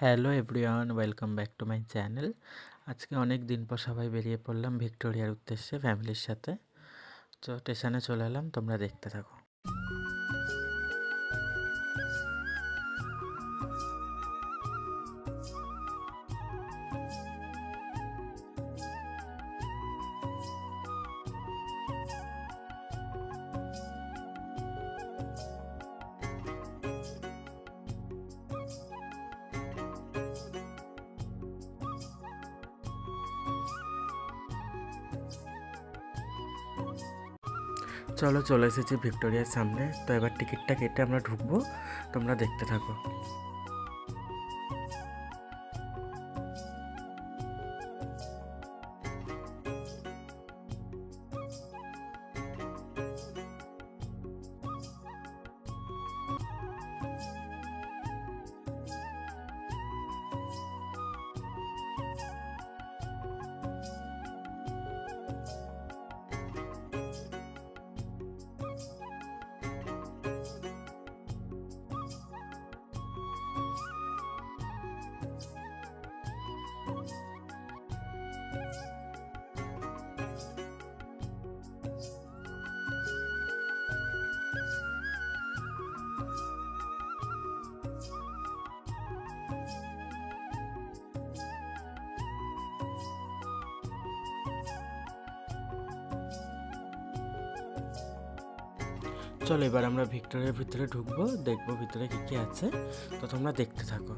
Hello everyone, welcome back to my channel. আজকে অনেক দিন পর সবাই বেরিয়ে পড়লাম ভিক্টোরিয়ার উদ্দেশ্যে ফ্যামিলির সাথে। তো স্টেশনে চলে এলাম, তোমরা দেখতে থাকো। চলো, চলে এসেছি ভিক্টোরিয়ার সামনে। তো এবার টিকিটটা কেটে আমরা ঢুকবো, তোমরা দেখতে থাকো। চলো এবার আমরা ভিক্টোরিয়ার ভিতরে ঢুকবো, দেখবো ভিতরে কী কী আছে। তো তোমরা দেখতে থাকো।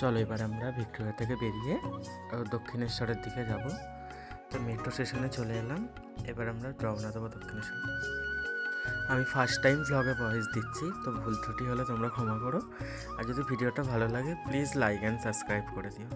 চলো এবার আমরা ভিক্টোরিয়া থেকে বেরিয়ে দক্ষিণেশ্বরের দিকে যাব। তো মেট্রো স্টেশনে চলে এলাম, এবার আমরা রওনা দেবো দক্ষিণেশ্বর। আমি ফার্স্ট টাইম ভ্লগে ভয়েস দিচ্ছি, তো ভুল ত্রুটি হলে তোমরা ক্ষমা করো। আর যদি ভিডিওটা ভালো লাগে প্লিজ লাইক অ্যান্ড সাবস্ক্রাইব করে দিও।